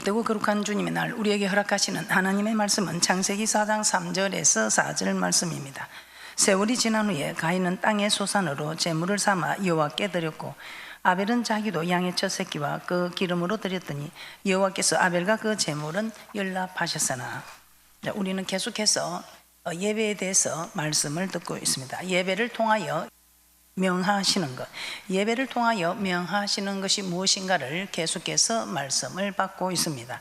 복되고 거룩한 주님의 날 우리에게 허락하시는 하나님의 말씀은 창세기 4장 3절에서 4절 말씀입니다. 세월이 지난 후에 가인은 땅의 소산으로 제물을 삼아 여호와께 드렸고 아벨은 자기도 양의 첫 새끼와 그 기름으로 드렸더니 여호와께서 아벨과 그 제물은 연락하셨으나, 우리는 계속해서 예배에 대해서 말씀을 듣고 있습니다. 예배를 통하여 명하시는 것, 예배를 통하여 명하시는 것이 무엇인가를 계속해서 말씀을 받고 있습니다.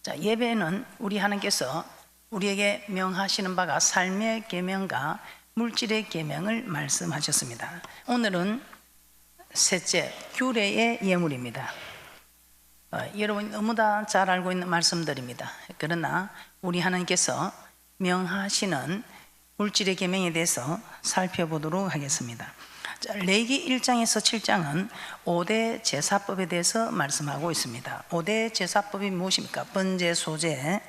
자, 예배는 우리 하나님께서 우리에게 명하시는 바가 삶의 계명과 물질의 계명을 말씀하셨습니다. 오늘은 셋째, 규례의 예물입니다. 여러분 너무 다 잘 알고 있는 말씀들입니다. 그러나 우리 하나님께서 명하시는 물질의 계명에 대해서 살펴보도록 하겠습니다. 자, 레위기 1장에서 7장은 5대 제사법에 대해서 말씀하고 있습니다. 5대 제사법이 무엇입니까? 번제, 소제,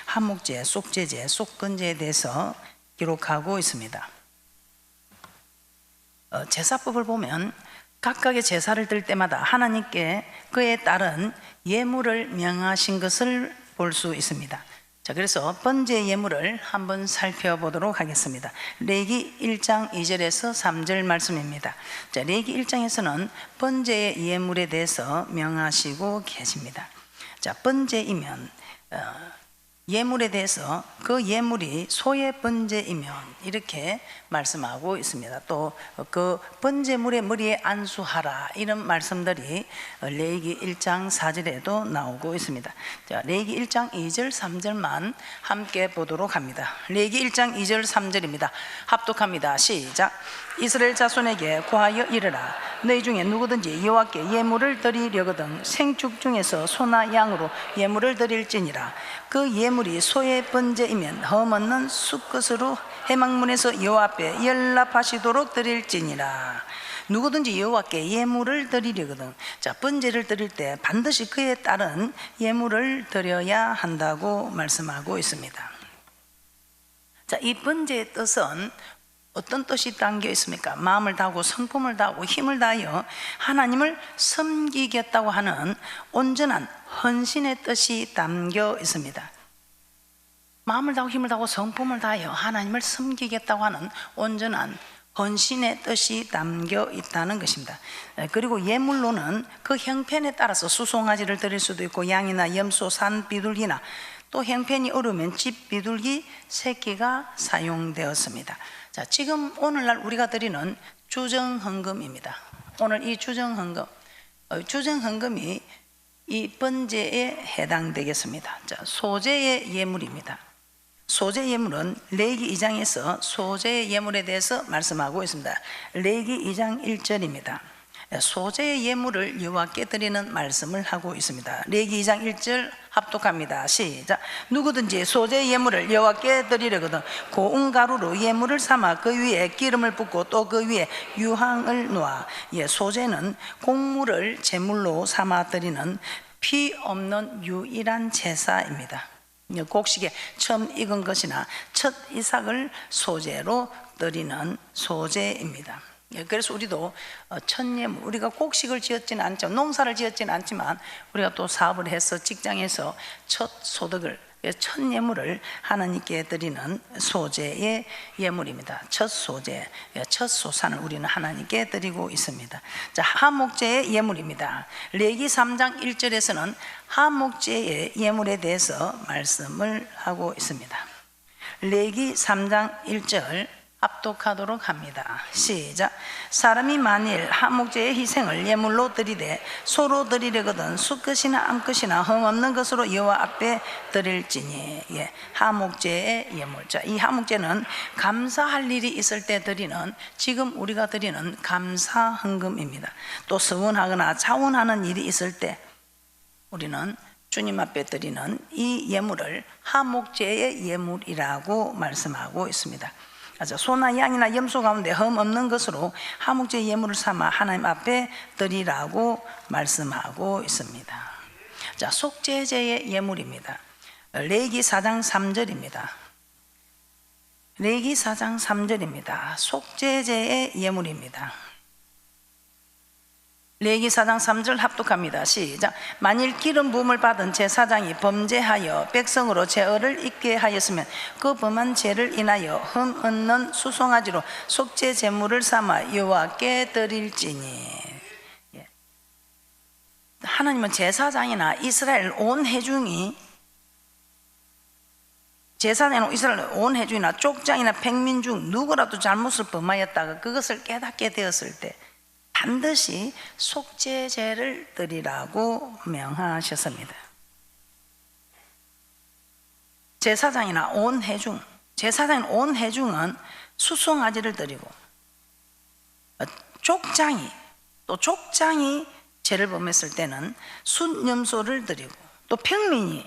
한목제, 속제제, 속건제에 대해서 기록하고 있습니다. 제사법을 보면 각각의 제사를 드릴 때마다 하나님께 그에 따른 예물을 명하신 것을 볼 수 있습니다. 자, 그래서 번제 예물을 한번 살펴보도록 하겠습니다. 레위기 1장 2절에서 3절 말씀입니다. 자, 레위기 1장에서는 번제 예물에 대해서 명하시고 계십니다. 자, 번제이면 예물에 대해서 그 예물이 소의 번제이면 이렇게 말씀하고 있습니다. 또 그 번제물의 머리에 안수하라, 이런 말씀들이 레위기 1장 4절에도 나오고 있습니다. 자, 레위기 1장 2절 3절만 함께 보도록 합니다. 레위기 1장 2절 3절입니다. 합독합니다. 시작. 이스라엘 자손에게 고하여 이르라. 너희 중에 누구든지 여호와께 예물을 드리려거든 생축 중에서 소나 양으로 예물을 드릴지니라. 그 예물이 소의 번제이면 흠없는 수컷으로 회막문에서 여호와 앞에 연락하시도록 드릴지니라. 누구든지 여호와께 예물을 드리려거든, 자, 번제를 드릴 때 반드시 그에 따른 예물을 드려야 한다고 말씀하고 있습니다. 자, 이 번제의 뜻은 어떤 뜻이 담겨 있습니까? 마음을 다하고 성품을 다하고 힘을 다하여 하나님을 섬기겠다고 하는 온전한 헌신의 뜻이 담겨 있습니다. 마음을 다하고 힘을 다하고 성품을 다하여 하나님을 섬기겠다고 하는 온전한 헌신의 뜻이 담겨 있다는 것입니다. 그리고 예물로는 그 형편에 따라서 수송아지를 드릴 수도 있고 양이나 염소, 산 비둘기나 또 형편이 어려우면 집 비둘기 새끼가 사용되었습니다. 자, 지금 오늘날 우리가 드리는 주정헌금입니다. 오늘 이 주정헌금이 이 번제에 해당되겠습니다. 자, 소제의 예물입니다. 소제 예물은 레위기 2장에서 소제의 예물에 대해서 말씀하고 있습니다. 레위기 2장 1절입니다. 소제의 예물을 여호와께 드리는 말씀을 하고 있습니다. 레위기 2장 1절 합독합니다. 시작. 누구든지 소제의 예물을 여호와께 드리려거든 고운 가루로 예물을 삼아 그 위에 기름을 붓고 또 그 위에 유향을 놓아. 소제는 곡물을 제물로 삼아 드리는 피 없는 유일한 제사입니다. 곡식에 처음 익은 것이나 첫 이삭을 소제로 드리는 소제입니다. 그래서 우리도 첫 예물, 우리가 곡식을 지었지는 않죠. 농사를 지었지는 않지만 우리가 또 사업을 해서 직장에서 첫 소득을, 첫 예물을 하나님께 드리는 소제의 예물입니다. 첫 소제, 첫 소산을 우리는 하나님께 드리고 있습니다. 자, 하목제의 예물입니다. 레위기 3장 1절에서는 하목제의 예물에 대해서 말씀을 하고 있습니다. 레위기 3장 1절 합독하도록 합니다. 시작. 사람이 만일 하목제의 희생을 예물로 드리되 소로 드리려거든 수컷이나 암컷이나 흠없는 것으로 여호와 앞에 드릴지니. 하목제의 예물. 자, 이 하목제는 감사할 일이 있을 때 드리는, 지금 우리가 드리는 감사 헌금입니다. 또 서원하거나 자원하는 일이 있을 때 우리는 주님 앞에 드리는 이 예물을 하목제의 예물이라고 말씀하고 있습니다. 소나 양이나 염소 가운데 흠 없는 것으로 하목제 예물을 삼아 하나님 앞에 드리라고 말씀하고 있습니다. 자, 속죄제의 예물입니다. 레위기 4장 3절입니다. 레위기 4장 3절입니다. 속죄제의 예물입니다. 레위기 4장 3절 합독합니다. 시작. 만일 기름 부음을 받은 제사장이 범죄하여 백성으로 죄를 잊게 하였으면 그 범한 죄를 인하여 흠 없는 수송아지로 속죄 제물을 삼아 여호와께 드릴지니. 하나님은 제사장이나 이스라엘 온 회중이 제사장이나 이스라엘 온 회중이나 족장이나 백민 중 누구라도 잘못을 범하였다가 그것을 깨닫게 되었을 때 반드시 속죄제를 드리라고 명하셨습니다. 제사장이나 온 회중, 제사장인 온 회중은 수송아지를 드리고 족장이 죄를 범했을 때는 순염소를 드리고 또 평민이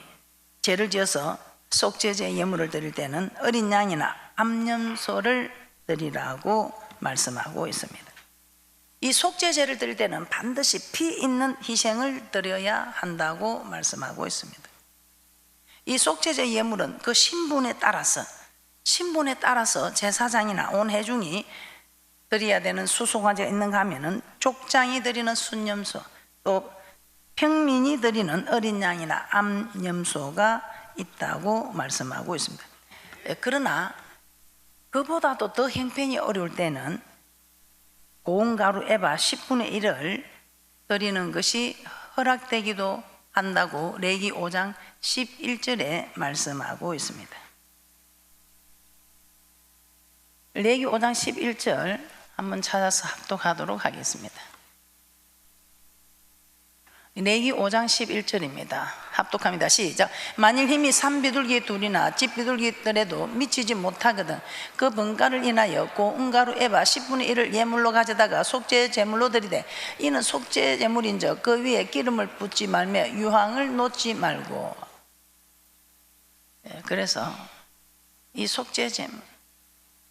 죄를 지어서 속죄제 예물을 드릴 때는 어린 양이나 암염소를 드리라고 말씀하고 있습니다. 이 속죄제를 드릴 때는 반드시 피 있는 희생을 드려야 한다고 말씀하고 있습니다. 이 속죄제 예물은 그 신분에 따라서 제사장이나 온 회중이 드려야 되는 수송아지가 있는가 하면은 족장이 드리는 순염소, 또 평민이 드리는 어린 양이나 암염소가 있다고 말씀하고 있습니다. 그러나 그보다도 더 형편이 어려울 때는 고운 가루 에바 10분의 1을 드리는 것이 허락되기도 한다고 레위기 5장 11절에 말씀하고 있습니다. 레위기 5장 11절 한번 찾아서 합독하도록 하겠습니다. 레위기 5장 11절입니다. 합독합니다. 시작. 만일 힘이 산비둘기 둘이나 집비둘기들에도 미치지 못하거든 그 번가를 인하여 고운 가루 에바 10분의 1을 예물로 가져다가 속죄 제물로 드리되 이는 속죄 제물인즉 그 위에 기름을 붓지 말며 유황을 놓지 말고. 그래서 이 속죄 제물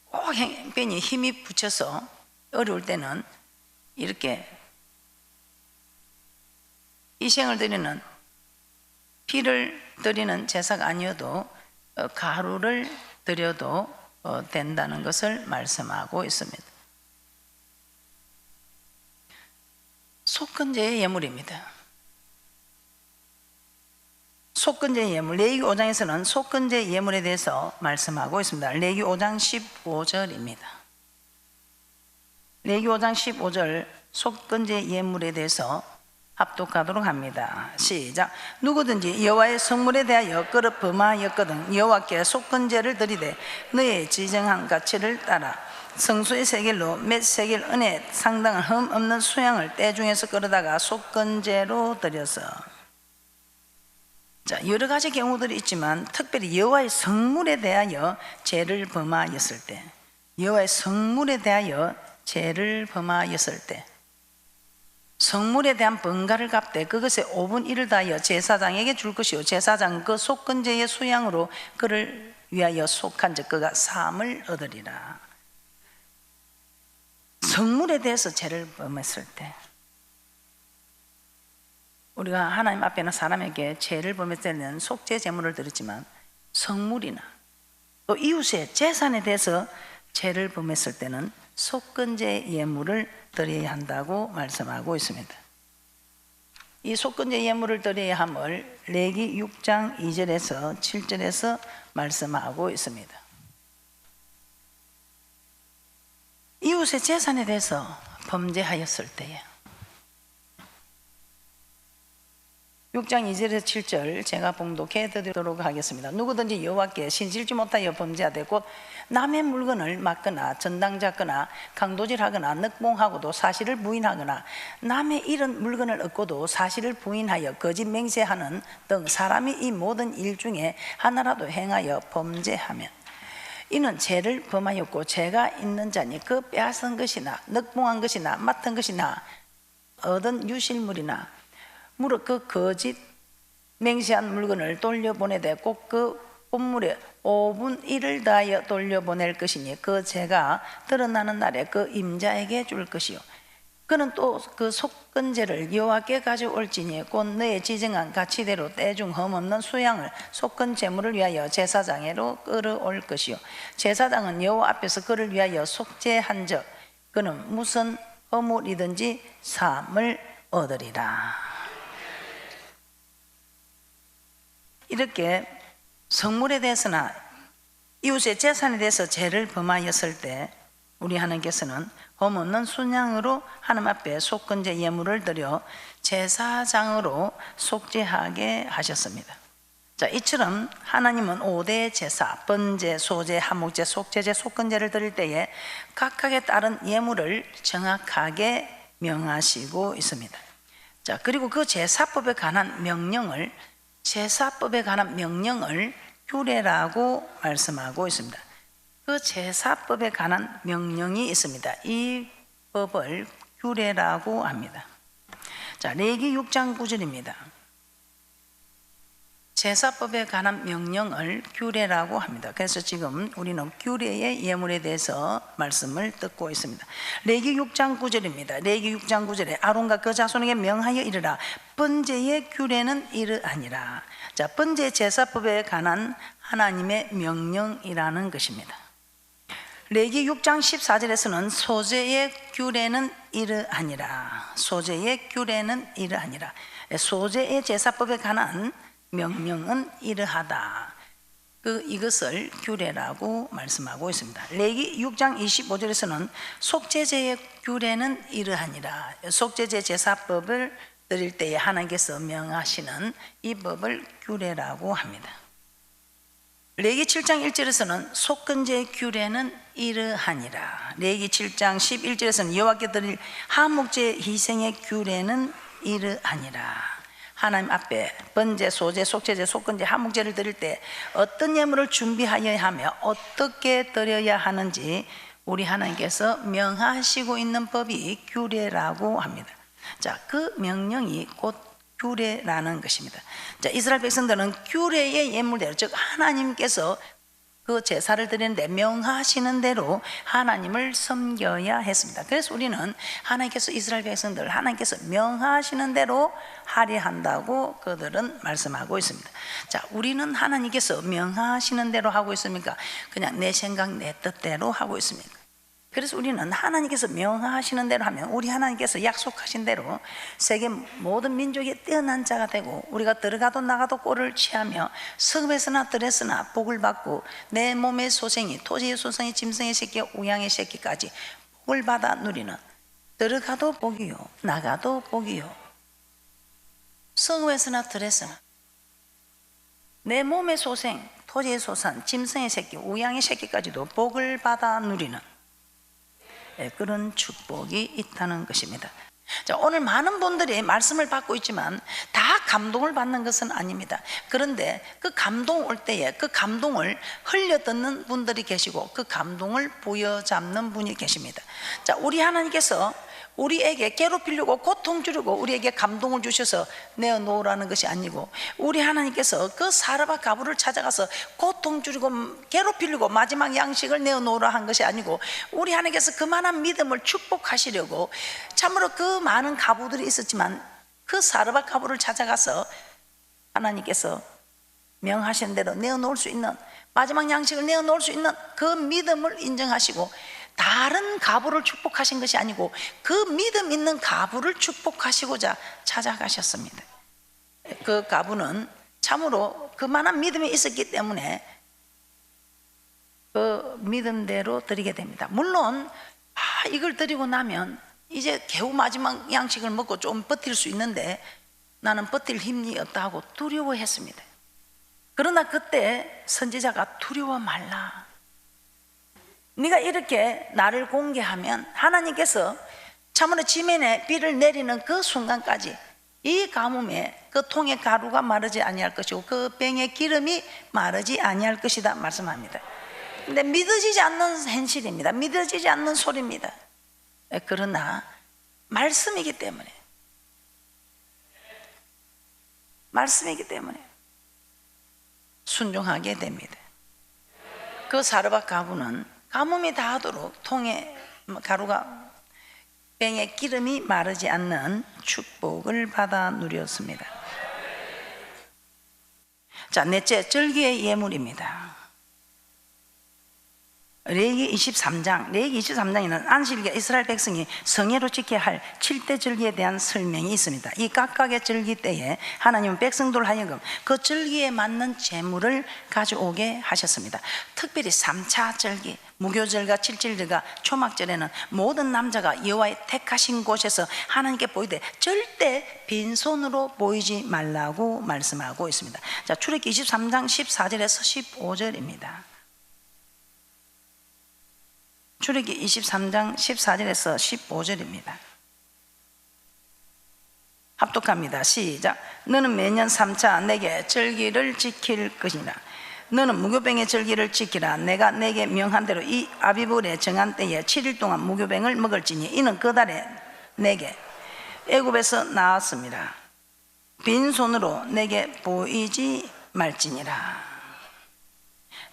꼭 형편이 힘이 붙여서 어려울 때는 이렇게 희생을 드리는 피를 드리는 제사가 아니어도 가루를 드려도 된다는 것을 말씀하고 있습니다. 속건제의 예물입니다. 속건제 예물, 레위기 5장에서는 속건제 예물에 대해서 말씀하고 있습니다. 레위기 5장 15절입니다. 레위기 5장 15절 속건제 예물에 대해서 합독하도록 합니다. 시작. 누구든지 여호와의 성물에 대하여 그릇 범하였거든 여호와께 속건제를 드리되 너의 지정한 가치를 따라 성수의 세겔로 몇 세겔 은에 상당한 흠 없는 수양을 때 중에서 끌어다가 속건제로 드려서. 자, 여러 가지 경우들이 있지만 특별히 여호와의 성물에 대하여 죄를 범하였을 때, 여호와의 성물에 대하여 죄를 범하였을 때 성물에 대한 번가를 갚되 그것의 5분 1을 다하여 제사장에게 줄 것이요 제사장은 그 속건제의 수양으로 그를 위하여 속한 즉 그가 사함을 얻으리라. 성물에 대해서 죄를 범했을 때 우리가 하나님 앞에나 사람에게 죄를 범했을 때는 속죄 제물을 드렸지만 성물이나 또 이웃의 재산에 대해서 죄를 범했을 때는 속건제 예물을 드려야 한다고 말씀하고 있습니다. 이 속건제 예물을 드려야 함을 레위기 6장 2절에서 7절에서 말씀하고 있습니다. 이웃의 재산에 대해서 범죄하였을 때에 6장 2절에서 7절 제가 봉독해 드리도록 하겠습니다. 누구든지 여호와께 신실지 못하여 범죄하되 곧 남의 물건을 막거나 전당잡거나 강도질하거나 늑봉하고도 사실을 부인하거나 남의 잃은 물건을 얻고도 사실을 부인하여 거짓 맹세하는 등 사람이 이 모든 일 중에 하나라도 행하여 범죄하면 이는 죄를 범하였고 죄가 있는 자니 그 빼앗은 것이나 늑봉한 것이나 맡은 것이나 얻은 유실물이나 무릇 그 거짓 맹세한 물건을 돌려보내되 꼭 그 본물에 5분 1을 다하여 돌려보낼 것이니 그 죄가 드러나는 날에 그 임자에게 줄 것이요 그는 또 그 속건제를 여호와께 가져올지니 곧 너의 지정한 가치대로 때중 흠없는 수양을 속건 제물을 위하여 제사장에로 끌어올 것이요 제사장은 여호와 앞에서 그를 위하여 속죄한즉 그는 무슨 허물이든지 사함을 얻으리라. 이렇게 성물에 대해서나 이웃의 재산에 대해서 죄를 범하였을 때 우리 하나님께서는 흠없는 순양으로 하나님 앞에 속건제 예물을 드려 제사장으로 속죄하게 하셨습니다. 자, 이처럼 하나님은 5대 제사, 번제, 소제, 한목제, 속죄제, 속건제를 드릴 때에 각각에 따른 예물을 정확하게 명하시고 있습니다. 자, 그리고 그 제사법에 관한 명령을 규례라고 말씀하고 있습니다. 그 제사법에 관한 명령이 있습니다. 이 법을 규례라고 합니다. 자, 레위기 6장 9절입니다. 제사법에 관한 명령을 규례라고 합니다. 그래서 지금 우리는 규례의 예물에 대해서 말씀을 듣고 있습니다. 레위기 6장 9절입니다. 레위기 6장 9절에 아론과 그 자손에게 명하여 이르라. 번제의 규례는 이러하니라. 자, 번제 제사법에 관한 하나님의 명령이라는 것입니다. 레위기 6장 14절에서는 소제의 규례는 이러하니라. 소제의 규례는 이러하니라. 소제의 제사법에 관한 명령은 이러하다. 이것을 규례라고 말씀하고 있습니다. 레위기 6장 25절에서는 속죄제의 규례는 이러하니라. 속죄제 제사법을 드릴 때에 하나님께서 명하시는 이 법을 규례라고 합니다. 레위기 7장 1절에서는 속건제의 규례는 이러하니라. 레위기 7장 11절에서는 여호와께 드릴 한목제 희생의 규례는 이러하니라. 하나님 앞에 번제, 소제, 속죄제, 속건제, 한목제를 드릴 때 어떤 예물을 준비하여야 하며 어떻게 드려야 하는지 우리 하나님께서 명하시고 있는 법이 규례라고 합니다. 자, 그 명령이 곧 규례라는 것입니다. 자, 이스라엘 백성들은 규례의 예물대로, 즉 하나님께서 그 제사를 드리는데 명하시는 대로 하나님을 섬겨야 했습니다. 그래서 우리는 하나님께서 이스라엘 백성들 하나님께서 명하시는 대로 하려 한다고 그들은 말씀하고 있습니다. 자, 우리는 하나님께서 명하시는 대로 하고 있습니까? 그냥 내 생각 내 뜻대로 하고 있습니다. 그래서 우리는 하나님께서 명하시는 대로 하면 우리 하나님께서 약속하신 대로 세계 모든 민족이 뛰어난 자가 되고 우리가 들어가도 나가도 꼴을 취하며 성읍에서나 들에서나 복을 받고 내 몸의 소생이 토지의 소생이 짐승의 새끼 우양의 새끼까지 복을 받아 누리는, 들어가도 복이요 나가도 복이요 성읍에서나 들에서나 내 몸의 소생 토지의 소산 짐승의 새끼 우양의 새끼까지도 복을 받아 누리는 그런 축복이 있다는 것입니다. 자, 오늘 많은 분들이 말씀을 받고 있지만 다 감동을 받는 것은 아닙니다. 그런데 그 감동 올 때에 그 감동을 흘려듣는 분들이 계시고 그 감동을 부여잡는 분이 계십니다. 자, 우리 하나님께서 우리에게 괴롭히려고 고통 주려고 우리에게 감동을 주셔서 내어놓으라는 것이 아니고, 우리 하나님께서 그 사르밧 가부를 찾아가서 고통 주려고 괴롭히려고 마지막 양식을 내어놓으라 한 것이 아니고, 우리 하나님께서 그만한 믿음을 축복하시려고 참으로 그 많은 가부들이 있었지만 그 사르밧 가부를 찾아가서 하나님께서 명하신 대로 내어놓을 수 있는 마지막 양식을 내어놓을 수 있는 그 믿음을 인정하시고, 다른 가부를 축복하신 것이 아니고 그 믿음 있는 가부를 축복하시고자 찾아가셨습니다. 그 가부는 참으로 그만한 믿음이 있었기 때문에 그 믿음대로 드리게 됩니다. 물론 이걸 드리고 나면 이제 겨우 마지막 양식을 먹고 좀 버틸 수 있는데 나는 버틸 힘이 없다 하고 두려워했습니다. 그러나 그때 선지자가 두려워 말라, 네가 이렇게 나를 공개하면 하나님께서 참으로 지면에 비를 내리는 그 순간까지 이 가뭄에 그 통의 가루가 마르지 아니할 것이고 그 병의 기름이 마르지 아니할 것이다 말씀합니다. 근데 믿어지지 않는 현실입니다. 믿어지지 않는 소리입니다. 그러나 말씀이기 때문에 순종하게 됩니다. 그 사르밧 가부는 가뭄이 다하도록 통에 가루가 병의 기름이 마르지 않는 축복을 받아 누렸습니다. 자, 넷째, 절기의 예물입니다. 레위기 23장에는 안식일과 이스라엘 백성이 성회로 지켜야 할 7대 절기에 대한 설명이 있습니다. 이 각각의 절기 때에 하나님은 백성들 하여금 그 절기에 맞는 제물을 가져오게 하셨습니다. 특별히 3차 절기, 무교절과 칠칠절과 초막절에는 모든 남자가 여호와의 택하신 곳에서 하나님께 보이되 절대 빈손으로 보이지 말라고 말씀하고 있습니다. 자, 출애굽기 23장 14절에서 15절입니다. 출애굽기 23장 14절에서 15절입니다. 합독합니다. 시작. 너는 매년 3차 내게 절기를 지킬 것이나 너는 무교병의 절기를 지키라. 내가 내게 명한 대로 이 아비불에 정한 때에 7일 동안 무교병을 먹을지니 이는 그 달에 내게 애굽에서 나왔습니다. 빈손으로 내게 보이지 말지니라.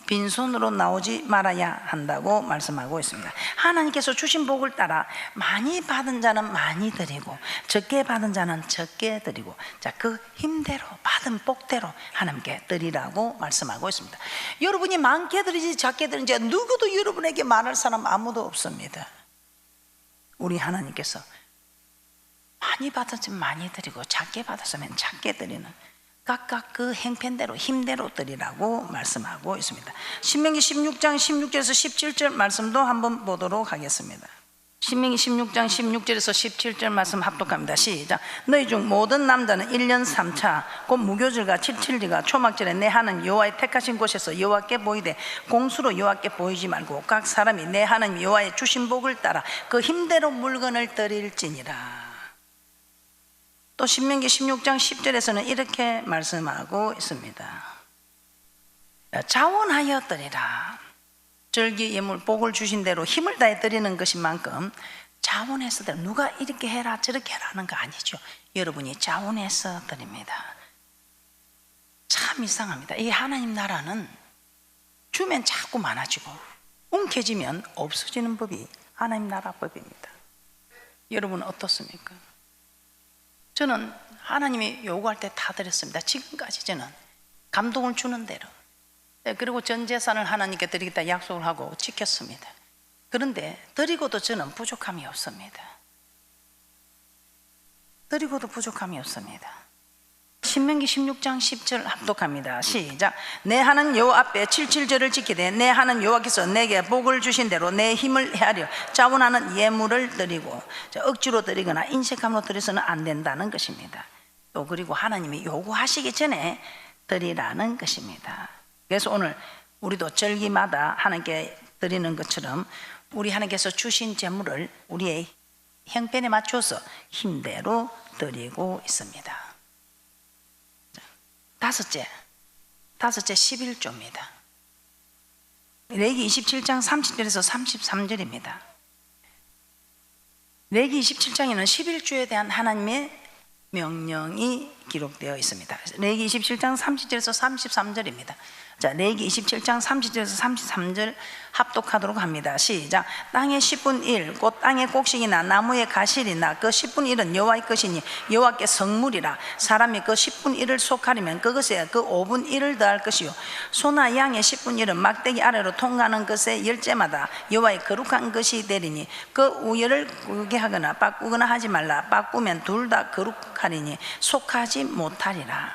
빈손으로 나오지 말아야 한다고 말씀하고 있습니다. 하나님께서 주신 복을 따라 많이 받은 자는 많이 드리고 적게 받은 자는 적게 드리고, 자, 그 힘대로 받은 복대로 하나님께 드리라고 말씀하고 있습니다. 여러분이 많게 드리지 작게 드리지 누구도 여러분에게 말할 사람 아무도 없습니다. 우리 하나님께서 많이 받았으면 많이 드리고 작게 받았으면 작게 드리는 각각 그 행편대로 힘대로 드리라고 말씀하고 있습니다. 신명기 16장 16절에서 17절 말씀도 한번 보도록 하겠습니다. 신명기 16장 16절에서 17절 말씀 합독합니다. 시작. 너희 중 모든 남자는 1년 3차 곧 무교절과 칠칠절과 초막절에 내 하나님 여호와의 택하신 곳에서 여호와께 보이되 공수로 여호와께 보이지 말고 각 사람이 내 하나님 여호와의 주신 복을 따라 그 힘대로 물건을 드릴지니라. 또 신명기 16장 10절에서는 이렇게 말씀하고 있습니다. 자원하여 드리라. 절기 예물 복을 주신 대로 힘을 다해 드리는 것인 만큼 자원해서 드려. 누가 이렇게 해라 저렇게 해라 하는 거 아니죠. 여러분이 자원해서 드립니다. 참 이상합니다. 이 하나님 나라는 주면 자꾸 많아지고 움켜쥐면 없어지는 법이 하나님 나라 법입니다. 여러분은 어떻습니까? 저는 하나님이 요구할 때 다 드렸습니다. 지금까지 저는 감동을 주는 대로, 그리고 전 재산을 하나님께 드리겠다 약속을 하고 지켰습니다. 그런데 드리고도 저는 부족함이 없습니다. 드리고도 부족함이 없습니다. 신명기 16장 10절 합독합니다. 시작. 내 하나님 여호와 앞에 칠칠절을 지키되 내 하나님 여호와께서 내게 복을 주신 대로 내 힘을 헤아려 자원하는 예물을 드리고, 억지로 드리거나 인색함으로 드려서는 안 된다는 것입니다. 또 그리고 하나님이 요구하시기 전에 드리라는 것입니다. 그래서 오늘 우리도 절기마다 하나님께 드리는 것처럼 우리 하나님께서 주신 재물을 우리의 형편에 맞춰서 힘대로 드리고 있습니다. 다섯째 11조입니다. 레위기 27장 30절에서 33절입니다. 레위기 27장에는 11조에 대한 하나님의 명령이 기록되어 있습니다. 레위기 27장 30절에서 33절입니다. 자, 레위기 27장 30절에서 33절 합독하도록 합니다. 시작. 땅의 10분 1 곧 땅의 곡식이나 나무의 가실이나 그 10분 1은 여호와의 것이니 여호와께 성물이라. 사람이 그 10분 1을 속하려면 그것에 그 5분 1을 더할 것이요 소나 양의 10분 1은 막대기 아래로 통과하는 것의 열째마다 여호와의 거룩한 것이 되리니 그 우열을 꾸게 하거나 바꾸거나 하지 말라. 바꾸면 둘 다 거룩하리니 속하지 못하리라.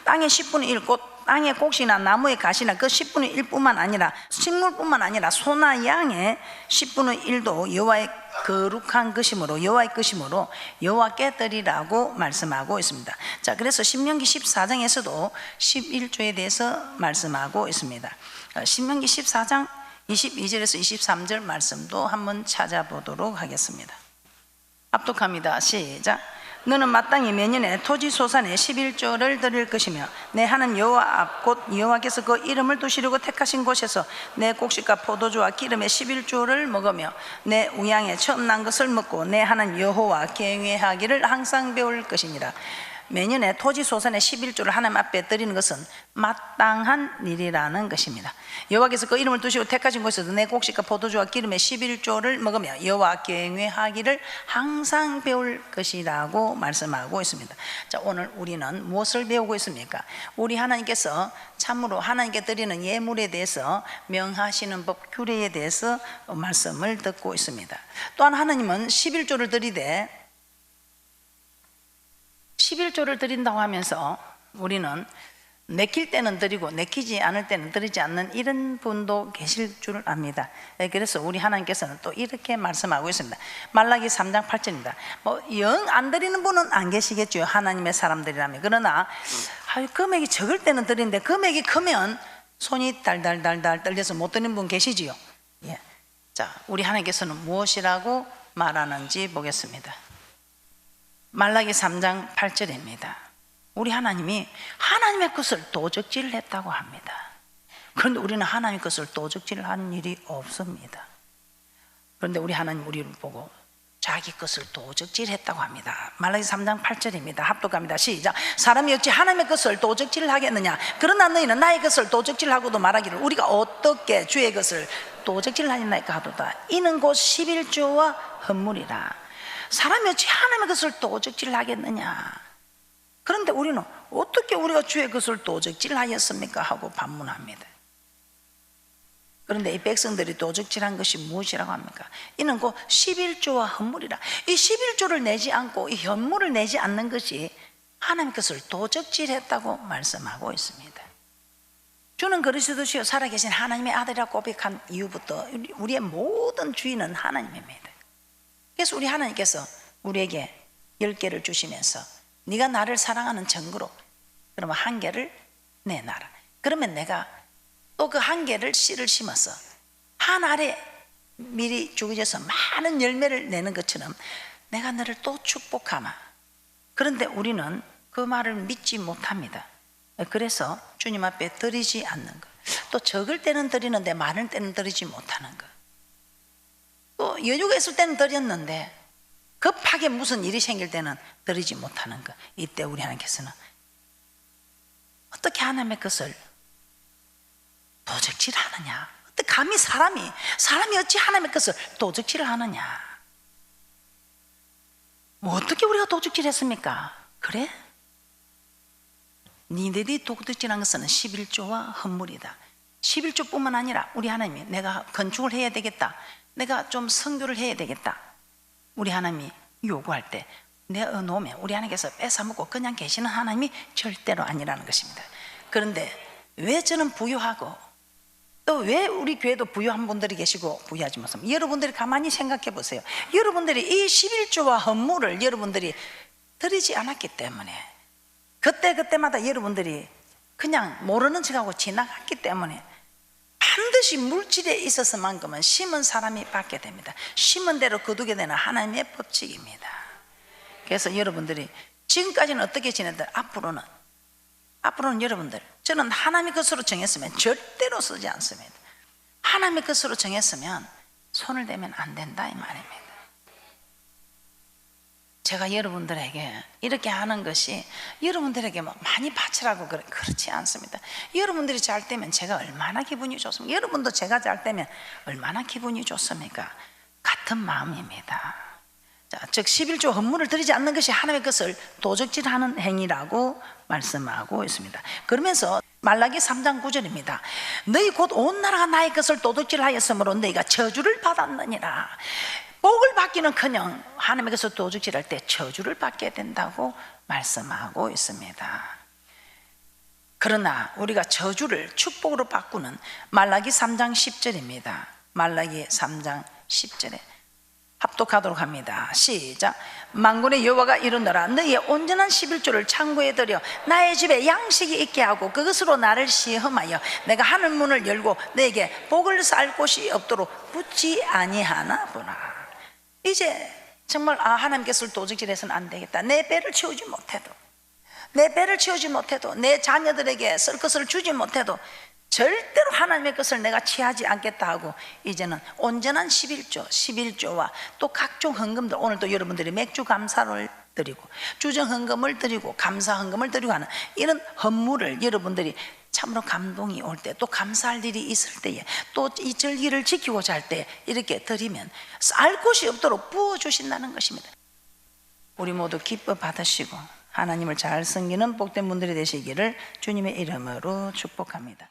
땅의 10분의 1 곧 땅의 곡식이나 나무의 가시나 그 10분의 1뿐만 아니라 식물뿐만 아니라 소나 양의 10분의 1도 여호와의 거룩한 것이므로 여호와의 것이므로 여호와께 드리라고 말씀하고 있습니다. 자, 그래서 신명기 14장에서도 11조에 대해서 말씀하고 있습니다. 신명기 14장 22절에서 23절 말씀도 한번 찾아보도록 하겠습니다. 합독합니다. 시작. 너는 마땅히 매년에 토지 소산의 11조를 드릴 것이며 내 하나님 여호와 앞 곧 여호와께서 그 이름을 두시려고 택하신 곳에서 내 곡식과 포도주와 기름의 11조를 먹으며 내 우양의 처음 난 것을 먹고 내 하나님 여호와 경외하기를 항상 배울 것이니라. 매년에 토지소산의 11조를 하나님 앞에 드리는 것은 마땅한 일이라는 것입니다. 여호와께서 그 이름을 두시고 택하신 곳에서 내 곡식과 포도주와 기름의 11조를 먹으며 여호와 경외하기를 항상 배울 것이라고 말씀하고 있습니다. 자, 오늘 우리는 무엇을 배우고 있습니까? 우리 하나님께서 참으로 하나님께 드리는 예물에 대해서 명하시는 법, 규례에 대해서 말씀을 듣고 있습니다. 또한 하나님은 11조를 드리되 11조를 드린다고 하면서 우리는 내킬 때는 드리고 내키지 않을 때는 드리지 않는 이런 분도 계실 줄 압니다. 그래서 우리 하나님께서는 또 이렇게 말씀하고 있습니다. 말라기 3장 8절입니다. 영 안 드리는 분은 안 계시겠죠, 하나님의 사람들이라면. 그러나 금액이 적을 때는 드리는데 금액이 크면 손이 달달달달 떨려서 못 드리는 분 계시지요. 예. 자, 우리 하나님께서는 무엇이라고 말하는지 보겠습니다. 말라기 3장 8절입니다. 우리 하나님이 하나님의 것을 도적질을 했다고 합니다. 그런데 우리는 하나님의 것을 도적질을 하는 일이 없습니다. 그런데 우리 하나님 우리를 보고 자기 것을 도적질했다고 합니다. 말라기 3장 8절입니다. 합독합니다. 시작. 사람이 어찌 하나님의 것을 도적질을 하겠느냐? 그러나 너희는 나의 것을 도적질하고도 말하기를 우리가 어떻게 주의 것을 도적질하였나이까 하도다. 이는 곧 11조와 헌물이라. 사람이 어찌 하나님의 것을 도적질을 하겠느냐? 그런데 우리는 어떻게 우리가 주의 것을 도적질을 하였습니까? 하고 반문합니다. 그런데 이 백성들이 도적질한 것이 무엇이라고 합니까? 이는 곧 11조와 헌물이라. 이 11조를 내지 않고 이 헌물을 내지 않는 것이 하나님의 것을 도적질했다고 말씀하고 있습니다. 주는 그리스도시요 살아계신 하나님의 아들이라고 고백한 이후부터 우리의 모든 주인은 하나님입니다. 그래서 우리 하나님께서 우리에게 10개를 주시면서 네가 나를 사랑하는 증거로 그러면 1개를 내놔라. 그러면 내가 또 그 1개를 씨를 심어서 한 알에 미리 죽어져서 많은 열매를 내는 것처럼 내가 너를 또 축복하마. 그런데 우리는 그 말을 믿지 못합니다. 그래서 주님 앞에 드리지 않는 것, 또 적을 때는 드리는데 많을 때는 드리지 못하는 것, 또 여유가 있을 때는 드렸는데 급하게 무슨 일이 생길 때는 드리지 못하는 것. 이때 우리 하나님께서는 어떻게 하나님의 것을 도적질을 하느냐? 어떻게 감히 사람이 어찌 하나님의 것을 도적질을 하느냐? 뭐 어떻게 우리가 도적질했습니까? 그래? 니들이 도둑질한 것은 11조와 헌물이다. 11조뿐만 아니라 우리 하나님이 내가 건축을 해야 되겠다, 내가 좀 선교를 해야 되겠다, 우리 하나님이 요구할 때 내어놓으면 우리 하나님께서 뺏어먹고 그냥 계시는 하나님이 절대로 아니라는 것입니다. 그런데 왜 저는 부유하고 또 왜 우리 교회도 부유한 분들이 계시고 부유하지 못합니까? 여러분들이 가만히 생각해 보세요. 여러분들이 이 11조와 헌물을 여러분들이 드리지 않았기 때문에, 그때마다 여러분들이 그냥 모르는 척하고 지나갔기 때문에 반드시 물질에 있어서만큼은 심은 사람이 받게 됩니다. 심은 대로 거두게 되는 하나님의 법칙입니다. 그래서 여러분들이 지금까지는 어떻게 지냈든 앞으로는 여러분들, 저는 하나님의 것으로 정했으면 절대로 쓰지 않습니다. 하나님의 것으로 정했으면 손을 대면 안 된다 이 말입니다. 제가 여러분들에게 이렇게 하는 것이 여러분들에게 많이 바치라고 그렇지 않습니다. 여러분들이 잘 되면 제가 얼마나 기분이 좋습니까? 여러분도 제가 잘 되면 얼마나 기분이 좋습니까? 같은 마음입니다. 자, 즉 11조 헌물을 드리지 않는 것이 하나님의 것을 도적질하는 행위라고 말씀하고 있습니다. 그러면서 말라기 3장 9절입니다. 너희 곧 온 나라가 나의 것을 도둑질하였으므로 너희가 저주를 받았느니라. 복을 받기는커녕 하나님의 것을 도둑질할 때 저주를 받게 된다고 말씀하고 있습니다. 그러나 우리가 저주를 축복으로 바꾸는 말라기 3장 10절입니다. 말라기 3장 10절에 합독하도록 합니다. 시작. 만군의 여호와가 이르노라. 너희의 온전한 11조를 창고에 들여 나의 집에 양식이 있게 하고 그것으로 나를 시험하여 내가 하늘 문을 열고 너에게 복을 쌀 곳이 없도록 붙지 아니하나 보라. 이제 정말 하나님께서 도둑질해서는 안 되겠다. 내 배를 채우지 못해도 내 자녀들에게 쓸 것을 주지 못해도 절대로 하나님의 것을 내가 취하지 않겠다 하고 이제는 온전한 11조와 또 각종 헌금들, 오늘도 여러분들이 맥주 감사를 드리고 주정헌금을 드리고 감사헌금을 드리고 하는 이런 헌물을 여러분들이 참으로 감동이 올 때, 또 감사할 일이 있을 때에, 또 이 절기를 지키고자 할 때 이렇게 드리면 쌀 곳이 없도록 부어주신다는 것입니다. 우리 모두 기뻐 받으시고 하나님을 잘 섬기는 복된 분들이 되시기를 주님의 이름으로 축복합니다.